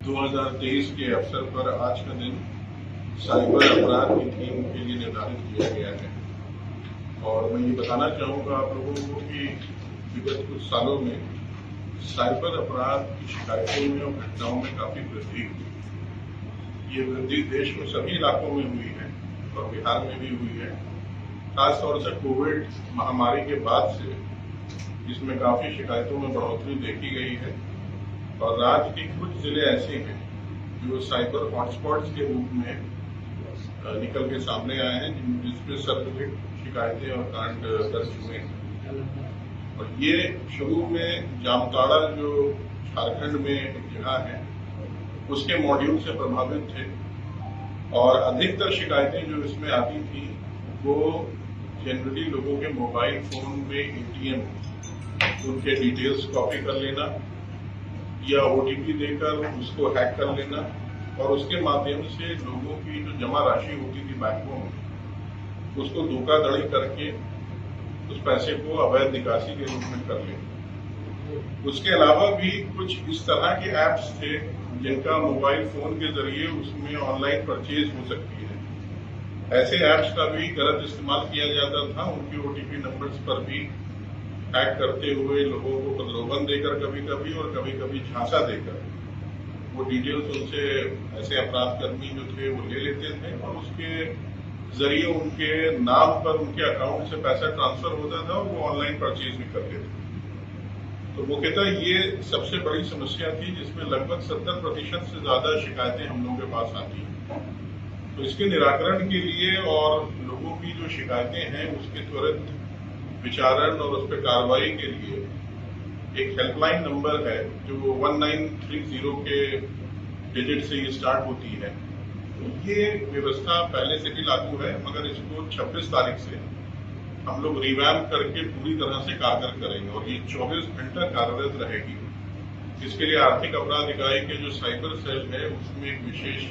2023 के अवसर पर आज का दिन साइबर अपराध की थीम के लिए निर्धारित किया गया है। और मैं ये बताना चाहूँगा आप लोगों को कि विगत कुछ सालों में साइबर अपराध की शिकायतों में और घटनाओं में काफ़ी वृद्धि हुई। ये वृद्धि देश में सभी इलाकों में हुई है और बिहार में भी हुई है। खासतौर से कोविड महामारी के बाद से इसमें काफ़ी शिकायतों में बढ़ोतरी देखी गई है और राज्य के कुछ जिले ऐसे हैं जो साइबर हॉटस्पॉट्स के रूप में निकल के सामने आए हैं, जिसमें सर्वाधिक शिकायतें और कांड दर्ज हुए हैं। और ये शुरू में जामताड़ा जो झारखंड में एक जगह है उसके मॉड्यूल से प्रभावित थे और अधिकतर शिकायतें जो इसमें आती थी वो जनरली लोगों के मोबाइल फोन में एटीएम उनके डिटेल्स कॉपी कर लेना या ओटीपी देकर उसको हैक कर लेना और उसके माध्यम से लोगों की जो जमा राशि होती थी बैंकों में उसको धोखाधड़ी करके उस पैसे को अवैध निकासी के रूप में कर लेना। उसके अलावा भी कुछ इस तरह के ऐप्स थे जिनका मोबाइल फोन के जरिए उसमें ऑनलाइन परचेज हो सकती है। ऐसे ऐप्स का भी गलत इस्तेमाल किया जाता था। उनके ओटीपी नंबर्स पर भी हैक करते हुए लोगों को प्रलोभन देकर कभी कभी और कभी कभी झांसा देकर वो डिटेल्स उनसे ऐसे अपराधकर्मी जो थे वो ले लेते थे और उसके जरिए उनके नाम पर उनके अकाउंट से पैसा ट्रांसफर होता था और वो ऑनलाइन परचेज भी करते थे। तो मुख्यतः ये सबसे बड़ी समस्या थी जिसमें लगभग 70% से ज्यादा शिकायतें हम लोगों के पास आती हैं। तो इसके निराकरण के लिए और लोगों की जो शिकायतें हैं उसके त्वरित विचारण और उस पर कार्रवाई के लिए एक हेल्पलाइन नंबर है जो 1930 के डिजिट से ये स्टार्ट होती है। ये व्यवस्था पहले से भी लागू है मगर इसको 26 तारीख से हम लोग रिवैम्प करके पूरी तरह से कारगर करेंगे और ये 24 घंटा कार्यरत रहेगी। इसके लिए आर्थिक अपराध इकाई के जो साइबर सेल है उसमें एक विशेष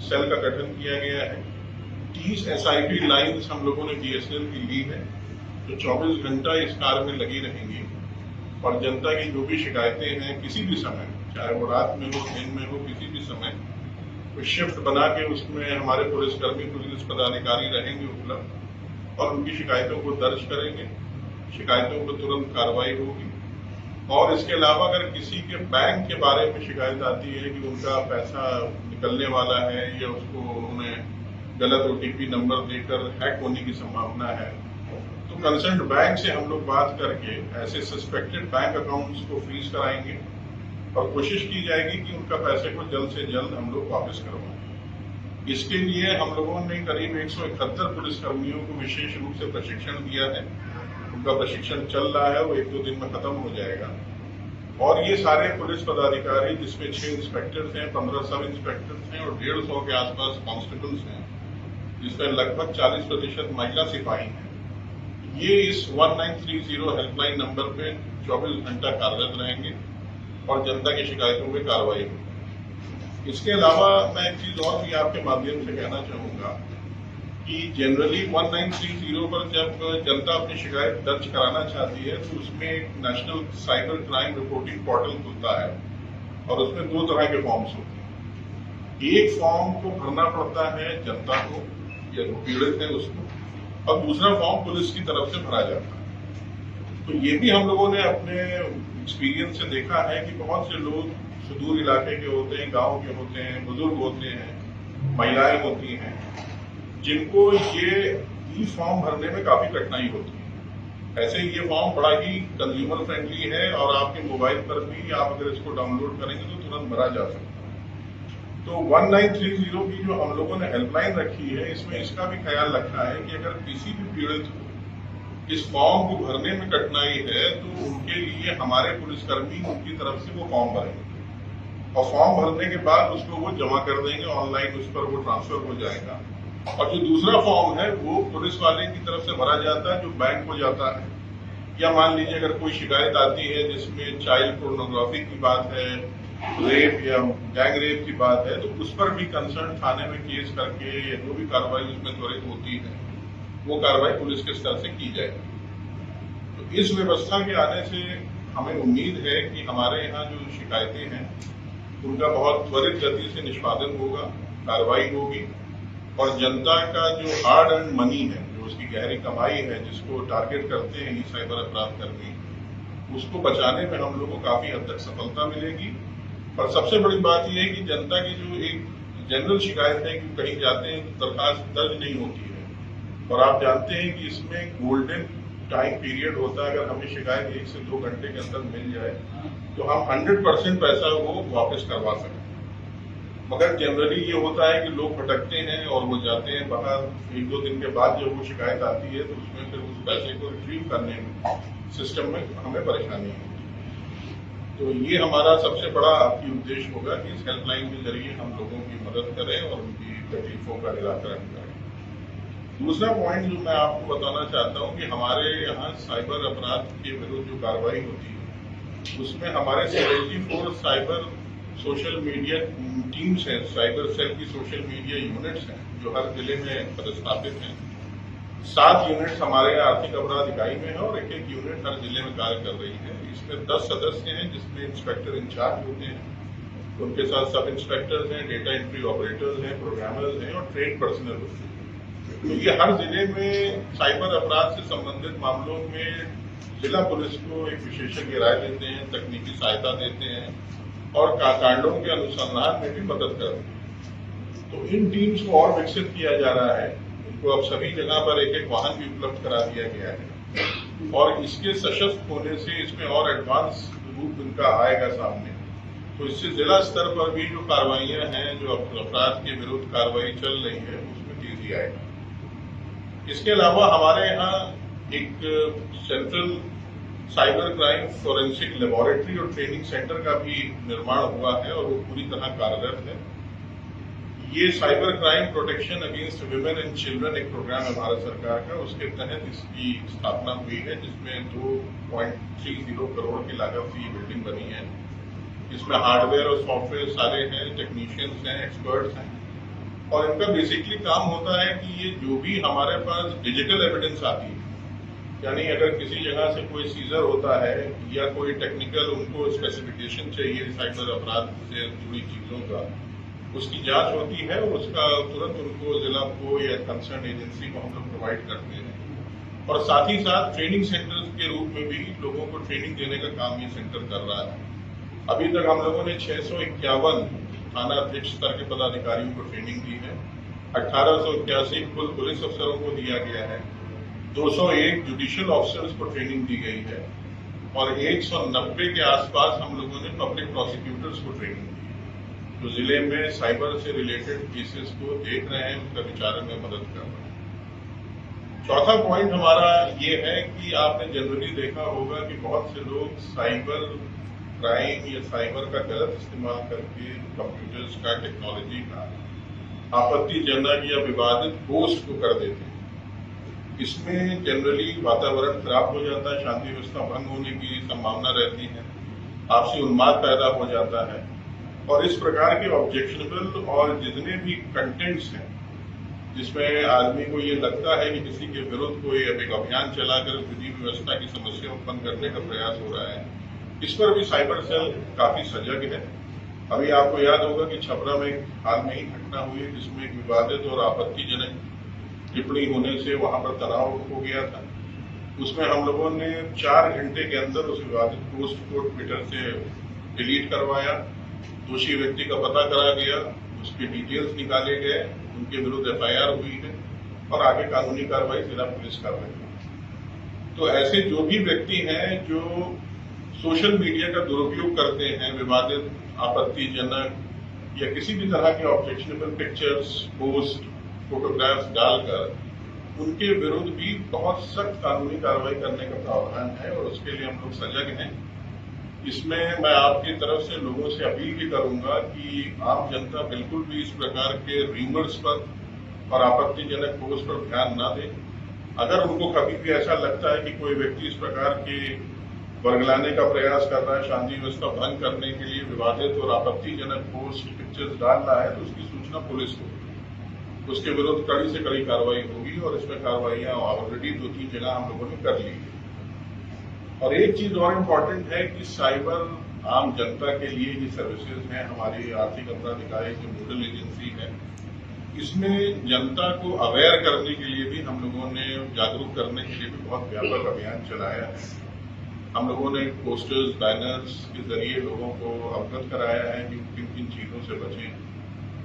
सेल का गठन किया गया है। 30 SIP लाइन्स हम लोगों ने BSNL की ली है जो 24 घंटा इस कार्य में लगी रहेंगी और जनता की जो भी शिकायतें हैं किसी भी समय, चाहे वो रात में हो दिन में हो, किसी भी समय तो शिफ्ट बना के उसमें हमारे पुलिसकर्मी पुलिस पदाधिकारी रहेंगे उपलब्ध और उनकी शिकायतों को दर्ज करेंगे। शिकायतों पर तुरंत कार्रवाई होगी। और इसके अलावा अगर किसी के बैंक के बारे में शिकायत आती है कि उनका पैसा निकलने वाला है या उसको उन्होंने गलत OTP नंबर देकर हैक होने की संभावना है तो कंसर्न बैंक से हम लोग बात करके ऐसे सस्पेक्टेड बैंक अकाउंट्स को फ्रीज कराएंगे और कोशिश की जाएगी कि उनका पैसे को जल्द से जल्द हम लोग वापस करवाएं। इसके लिए हम लोगों ने करीब 171 पुलिसकर्मियों को विशेष रूप से प्रशिक्षण दिया है। उनका प्रशिक्षण चल रहा है, वो 1-2 दिन में खत्म हो जाएगा। और ये सारे पुलिस पदाधिकारी जिसमें 6 इंस्पेक्टर्स हैं, 15 सब इंस्पेक्टर्स हैं और 150 के आसपास कांस्टेबल्स हैं जिसमें लगभग 40% महिला सिपाही हैं। ये इस 1930 हेल्पलाइन नंबर पे 24 घंटा कार्यरत रहेंगे और जनता की शिकायतों में कार्रवाई होगी। इसके अलावा मैं एक चीज और भी आपके माध्यम से कहना चाहूंगा कि जनरली 1930 पर जब जनता अपनी शिकायत दर्ज कराना चाहती है तो उसमें एक national cyber crime reporting portal खुलता है और उसमें 2 तरह के फॉर्म्स होते हैं। एक फॉर्म को भरना पड़ता है जनता को या जो पीड़ित है उसको और दूसरा फॉर्म पुलिस की तरफ से भरा जाता है। तो ये भी हम लोगों ने अपने एक्सपीरियंस से देखा है कि बहुत से लोग सुदूर इलाके के होते हैं, गांव के होते हैं, बुजुर्ग होते हैं, महिलाएं होती हैं जिनको ये फॉर्म भरने में काफी कठिनाई होती है। ऐसे ये फॉर्म बड़ा ही कंज्यूमर फ्रेंडली है और आपके मोबाइल पर भी आप अगर इसको डाउनलोड करेंगे तो तुरंत भरा जा सकता है। तो 1930 की जो हम लोगों ने हेल्पलाइन रखी है इसमें इसका भी ख्याल रखा है कि अगर किसी भी पीड़ित को इस फॉर्म को भरने में कठिनाई है तो उनके लिए हमारे पुलिसकर्मी उनकी तरफ से वो फॉर्म भरेंगे और फॉर्म भरने के बाद उसको वो जमा कर देंगे ऑनलाइन, उस पर वो ट्रांसफर हो जाएगा। और जो दूसरा फॉर्म है वो पुलिस वाले की तरफ से भरा जाता है जो बैंक को जाता है। या मान लीजिए अगर कोई शिकायत आती है जिसमें चाइल्ड पोर्नोग्राफी की बात है, रेप या गैंग रेप की बात है तो उस पर भी कंसर्न थाने में केस करके या जो भी कार्रवाई उसमें त्वरित होती है वो कार्रवाई पुलिस के स्तर से की जाएगी। तो इस व्यवस्था के आने से हमें उम्मीद है कि हमारे यहाँ जो शिकायतें हैं उनका बहुत त्वरित गति से निष्पादन होगा, कार्रवाई होगी और जनता का जो हार्ड अर्न मनी है, जो उसकी गहरी कमाई है, जिसको टारगेट करते हैं ये साइबर अपराध कर्मी, उसको बचाने में हम लोगों को काफी हद तक सफलता मिलेगी। और सबसे बड़ी बात यह है कि जनता की जो एक जनरल शिकायत है कि कहीं जाते हैं तो दरखास्त दर्ज नहीं होती है, और आप जानते हैं कि इसमें गोल्डन टाइम पीरियड होता है। अगर हमें शिकायत 1 से 2 घंटे के अंदर मिल जाए तो हम 100% पैसा वो वापस करवा सकते हैं। मगर जनरली ये होता है कि लोग भटकते हैं और वो जाते हैं बाहर, 1-2 दिन के बाद जब वो शिकायत आती है तो उसमें फिर उस पैसे को रिट्रीव करने में सिस्टम में हमें परेशानी होती है। तो ये हमारा सबसे बड़ा आपकी उद्देश्य होगा कि इस हेल्पलाइन के जरिए हम लोगों की मदद करें और उनकी तकलीफों का निराकरण करें। दूसरा पॉइंट जो मैं आपको बताना चाहता हूं कि हमारे यहाँ साइबर अपराध के विरुद्ध जो कार्रवाई होती है उसमें हमारे 74 साइबर सोशल मीडिया टीम्स हैं, साइबर सेल की सोशल मीडिया यूनिट्स हैं जो हर जिले में पदस्थापित हैं। 7 यूनिट्स हमारे आर्थिक अपराध इकाई में है और एक यूनिट हर जिले में कार्य कर रही है। इसमें 10 सदस्य हैं जिसमें इंस्पेक्टर इंचार्ज होते हैं, उनके साथ सब इंस्पेक्टर्स हैं, डेटा एंट्री ऑपरेटर्स हैं, प्रोग्रामर्स हैं और ट्रेन पर्सनल होते हैं। तो ये हर जिले में साइबर अपराध से संबंधित मामलों में जिला पुलिस को एक विशेषज्ञ राय देते हैं, तकनीकी सहायता देते हैं और कांडों के अनुसंधान में भी मदद करते हैं। तो इन टीम्स को और विकसित किया जा रहा है। इनको अब सभी जगह पर एक वाहन भी उपलब्ध करा दिया गया है और इसके सशक्त होने से इसमें और एडवांस रूप इनका आएगा सामने। तो इससे जिला स्तर पर भी जो कार्रवाइयां हैं, जो अपराध के विरुद्ध कार्रवाई चल रही है, उसमें तेजी आएगी। इसके अलावा हमारे यहाँ एक central cyber crime forensic laboratory और ट्रेनिंग सेंटर का भी निर्माण हुआ है और वो पूरी तरह कार्यरत है। ये cyber crime protection against women and children एक प्रोग्राम है भारत सरकार का, उसके तहत इसकी स्थापना हुई है जिसमें 2.30 करोड़ की लागत से ये बिल्डिंग बनी है। इसमें हार्डवेयर और सॉफ्टवेयर सारे हैं, टेक्नीशियंस हैं, एक्सपर्ट्स हैं और इनका बेसिकली काम होता है कि ये जो भी हमारे पास डिजिटल एविडेंस आती है, यानी अगर किसी जगह से कोई सीजर होता है या कोई टेक्निकल उनको स्पेसिफिकेशन चाहिए साइबर अपराध से जुड़ी चीजों का, उसकी जांच होती है और उसका तुरंत उनको जिला को या कंसर्न एजेंसी को हम लोग प्रोवाइड करते हैं। और साथ ही साथ ट्रेनिंग सेंटर के रूप में भी लोगों को ट्रेनिंग देने का काम ये सेंटर कर रहा है। अभी तक हम लोगों ने 651 थाना अध्यक्ष स्तर के पदाधिकारियों को ट्रेनिंग दी है, 1881 कुल पुलिस अफसरों को दिया गया है, 201 जुडिशियल ऑफिसर्स को ट्रेनिंग दी गई है और 190 के आसपास हम लोगों ने पब्लिक प्रोसिक्यूटर्स को ट्रेनिंग दी है, जो जिले में साइबर से रिलेटेड केसेस को देख रहे हैं, उनका विचारण में मदद कर रहे हैं। चौथा पॉइंट हमारा ये है कि आपने जनरली देखा होगा कि बहुत से लोग साइबर क्राइम या साइबर का गलत इस्तेमाल करके कंप्यूटर्स का, टेक्नोलॉजी का आपत्तिजनक या विवादित पोस्ट को कर देते हैं। इसमें जनरली वातावरण खराब हो जाता है, शांति व्यवस्था भंग होने की संभावना रहती है, आपसी उन्माद पैदा हो जाता है और इस प्रकार के ऑब्जेक्शनेबल और जितने भी कंटेंट्स हैं जिसमें आदमी को ये लगता है कि किसी के विरुद्ध कोई एक अभियान चलाकर विधि व्यवस्था की समस्या उत्पन्न करने का प्रयास हो रहा है, इस पर भी साइबर सेल काफी सजग है। अभी आपको याद होगा कि छपरा में हाल में ही घटना हुई जिसमें एक विवादित और आपत्तिजनक टिप्पणी होने से वहां पर तनाव हो गया था। उसमें हम लोगों ने 4 घंटे के अंदर उस विवादित पोस्ट को ट्विटर से डिलीट करवाया, दोषी व्यक्ति का पता करा गया, उसके डिटेल्स निकाले गए, उनके विरुद्ध FIR हुई है और आगे कानूनी कार्रवाई जिला पुलिस कर रही है। तो ऐसे जो भी व्यक्ति हैं जो सोशल मीडिया का दुरुपयोग करते हैं, विवादित, आपत्तिजनक या किसी भी तरह के ऑब्जेक्शनेबल पिक्चर्स, पोस्ट, फोटोग्राफ्स डालकर, उनके विरुद्ध भी बहुत सख्त कानूनी कार्रवाई करने का प्रावधान है और उसके लिए हम लोग सजग हैं। इसमें मैं आपकी तरफ से लोगों से अपील भी करूंगा कि आम जनता बिल्कुल भी इस प्रकार के र्यूमर्स पर और आपत्तिजनक पोस्ट पर ध्यान न दें। अगर उनको कभी भी ऐसा लगता है कि कोई व्यक्ति इस प्रकार के वर्गलाने का प्रयास कर रहा है, शांति व्यवस्था भंग करने के लिए विवादित और आपत्तिजनक पोस्ट, पिक्चर्स डाल रहा है, तो उसकी सूचना पुलिस को, उसके विरुद्ध कड़ी से कड़ी कार्रवाई होगी और इसमें कार्रवाइयां ऑलरेडी 2-3 जगह हम लोगों ने कर ली है। और एक चीज और इम्पोर्टेंट है कि साइबर आम जनता के लिए ये सर्विसेज हैं। हमारी आर्थिक अपराध इकाई जो नोडल एजेंसी है, इसमें जनता को अवेयर करने के लिए भी हम लोगों ने, जागरूक करने के लिए भी बहुत व्यापक अभियान चलाया है। हम लोगों ने पोस्टर्स, बैनर्स के जरिए लोगों को अवगत कराया है कि किन किन चीजों से बचें,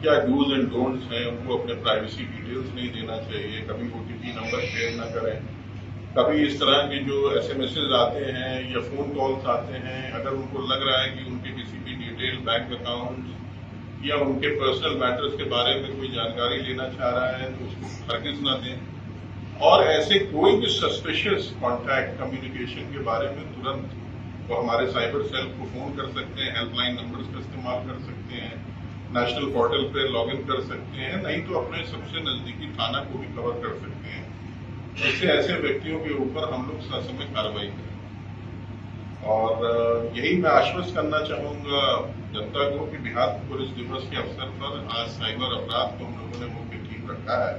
क्या डूज एंड डोंट्स हैं, उनको अपने प्राइवेसी डिटेल्स नहीं देना चाहिए, कभी OTP नंबर शेयर न करें, कभी इस तरह के जो SMSs आते हैं या फोन कॉल्स आते हैं, अगर उनको लग रहा है कि उनके किसी भी डिटेल, बैंक अकाउंट या उनके पर्सनल मैटर्स के बारे में कोई जानकारी लेना चाह रहा है तो उसको हरगिज न दें। और ऐसे कोई भी सस्पिशियस कॉन्टैक्ट कम्युनिकेशन के बारे में तुरंत वो हमारे साइबर सेल को फोन कर सकते हैं, हेल्पलाइन नंबर्स का इस्तेमाल कर सकते हैं, नेशनल पोर्टल पे लॉगिन कर सकते हैं, नहीं तो अपने सबसे नजदीकी थाना को भी कवर कर सकते हैं, जिससे ऐसे व्यक्तियों के ऊपर हम लोग ससमय कार्रवाई करें। और यही मैं आश्वस्त करना चाहूंगा जनता को कि बिहार पुलिस दिवस के अवसर पर आज साइबर अपराध को हम लोगों ने मुख्य थीम रखा है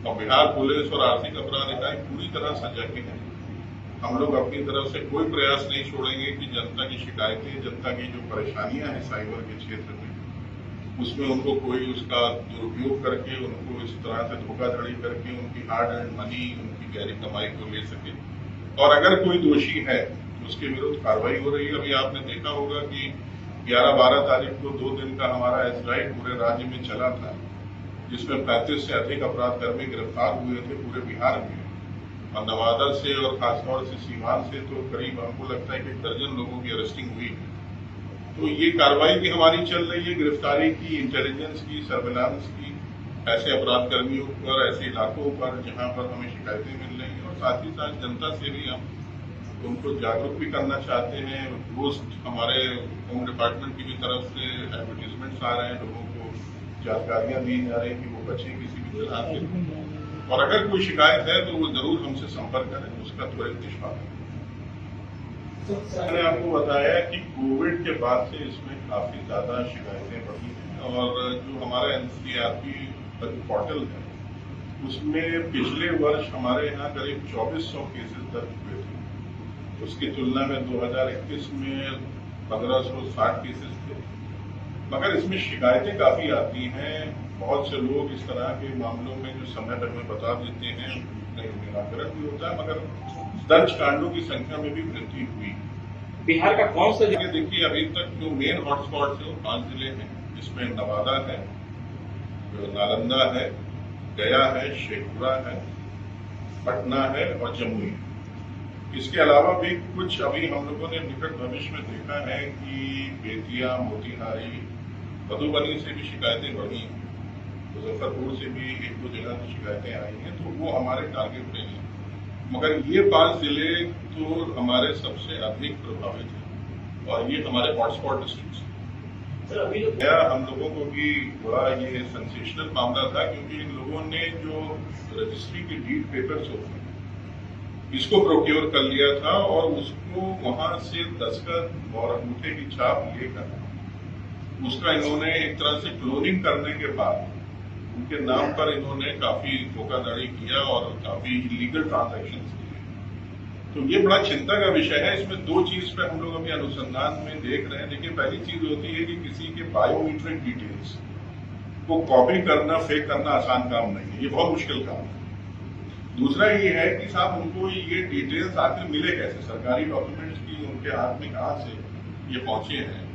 और बिहार पुलिस और आर्थिक अपराध इकाई पूरी तरह सजग है। हम लोग अपनी तरफ से कोई प्रयास नहीं छोड़ेंगे कि जनता की शिकायतें, जनता की जो परेशानियां हैं साइबर के क्षेत्र में, उसमें उनको कोई उसका दुरुपयोग करके, उनको इस तरह से धोखाधड़ी करके उनकी हार्ड एंड मनी, उनकी गहरी कमाई को ले सके। और अगर कोई दोषी है तो उसके विरुद्ध कार्रवाई हो रही है। अभी आपने देखा होगा कि 11-12 तारीख को 2 दिन का हमारा एसराइट पूरे राज्य में चला था, जिसमें 35 से अधिक अपराधकर्मी गिरफ्तार हुए थे पूरे बिहार में। और नवादा से और खासतौर से सीवान से तो करीब हमको लगता है कि 1 दर्जन लोगों की अरेस्टिंग हुई है। तो ये कार्रवाई भी हमारी चल रही है, गिरफ्तारी की, इंटेलिजेंस की, सर्विलांस की, ऐसे अपराधकर्मियों पर, ऐसे इलाकों पर जहां पर हमें शिकायतें मिल रही हैं। और साथ ही साथ जनता से भी हम उनको जागरूक भी करना चाहते हैं। पोस्ट हमारे होम डिपार्टमेंट की भी तरफ से एडवर्टीजमेंट्स आ रहे हैं, लोगों को जानकारियां दी जा रही हैं कि वो बचें किसी भी तरह से। और अगर कोई शिकायत है तो वो जरूर हमसे संपर्क करें, उसका त्वरित निष्पादन। मैंने आपको बताया कि कोविड के बाद से इसमें काफी ज्यादा शिकायतें बढ़ी हैं और जो हमारा NCRP पोर्टल है उसमें पिछले वर्ष हमारे यहाँ करीब 2400 केसेस दर्ज हुए थे। उसकी तुलना में 2021 में 1560 केसेस थे। मगर इसमें शिकायतें काफी आती हैं। बहुत से लोग इस तरह के मामलों में जो समय पर हमें बता देते हैं, निराकरण भी होता है, मगर दर्ज कांडों की संख्या में भी वृद्धि हुई। बिहार का कौन सा जगह देखिए, अभी तक जो मेन हॉटस्पॉट है वो 5 जिले हैं। इसमें नवादा है, नालंदा है, गया है, शेखपुरा है, पटना है और जमुई है। इसके अलावा भी कुछ अभी हम लोगों ने निकट भविष्य में देखा है कि बेतिया, मोतिहारी, मधुबनी से भी शिकायतें बढ़ी, मुजफ्फरपुर से भी 1-2 जगह से शिकायतें आई हैं, तो वो हमारे टारगेट पे हैं। मगर ये 5 जिले तो हमारे सबसे अधिक प्रभावित हैं और ये हमारे हॉटस्पॉट डिस्ट्रिक्ट हैं। हम लोगों को भी बड़ा ये सेंसेशनल मामला था, क्योंकि इन लोगों ने जो रजिस्ट्री के डीड पेपर्स होते हैं इसको प्रोक्योर कर लिया था और उसको वहां से दस्तखत और अंगूठे की छाप लेकर उसका इन्होंने एक तरह से क्लोनिंग करने के बाद उनके नाम पर इन्होंने काफी धोखाधड़ी किया और काफी इलीगल ट्रांजैक्शन किए। तो ये बड़ा चिंता का विषय है। इसमें 2 चीज पे हम लोग अभी अनुसंधान में देख रहे हैं। देखिए, पहली चीज होती है कि किसी के बायोमीट्रिक डिटेल्स को कॉपी करना, फेक करना आसान काम नहीं है, ये बहुत मुश्किल काम है। दूसरा ये है कि साहब उनको ये डिटेल्स आखिर मिले कैसे, सरकारी डॉक्यूमेंट्स की उनके हाथ में कहाँ से ये पहुंचे हैं।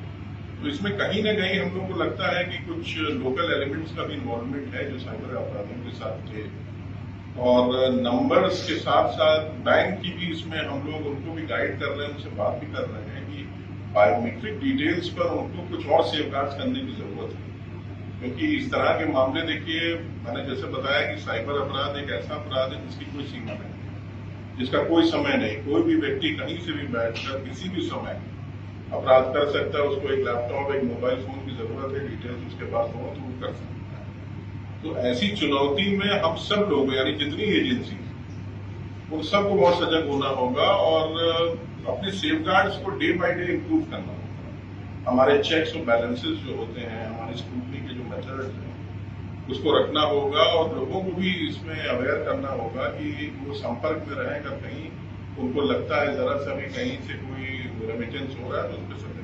तो इसमें कहीं ना कहीं हम लोग को लगता है कि कुछ लोकल एलिमेंट्स का भी इन्वॉल्वमेंट है जो साइबर अपराधियों के साथ थे। और नंबर्स के साथ साथ बैंक की भी इसमें हम लोग उनको भी गाइड कर रहे हैं, उनसे बात भी कर रहे हैं कि बायोमेट्रिक डिटेल्स पर उनको कुछ और सेफगार्ड्स करने की जरूरत है। क्योंकि इस तरह के मामले, देखिए मैंने जैसे बताया कि साइबर अपराध एक ऐसा अपराध है जिसकी कोई सीमा नहीं, जिसका कोई समय नहीं। कोई भी व्यक्ति कहीं से भी बैठकर किसी भी समय अपराध कर सकता है। उसको एक लैपटॉप, एक मोबाइल फोन की जरूरत है, डिटेल्स उसके पास हो तो वो कर सकता है। तो ऐसी चुनौती में हम सब लोग, यानी जितनी एजेंसी, उन सबको बहुत सजग होना होगा और अपने सेफगार्ड्स को डे बाय डे इम्प्रूव करना होगा। हमारे चेक्स और बैलेंसेस जो होते हैं, हमारे स्क्रूटनी के जो मेथड्स हैं, उसको रखना होगा और लोगों को भी इसमें अवेयर करना होगा कि वो संपर्क में रहें। अगर कहीं उनको लगता है जरा सा भी कहीं से कोई रेमिटेंस हो रहा है तो उस पर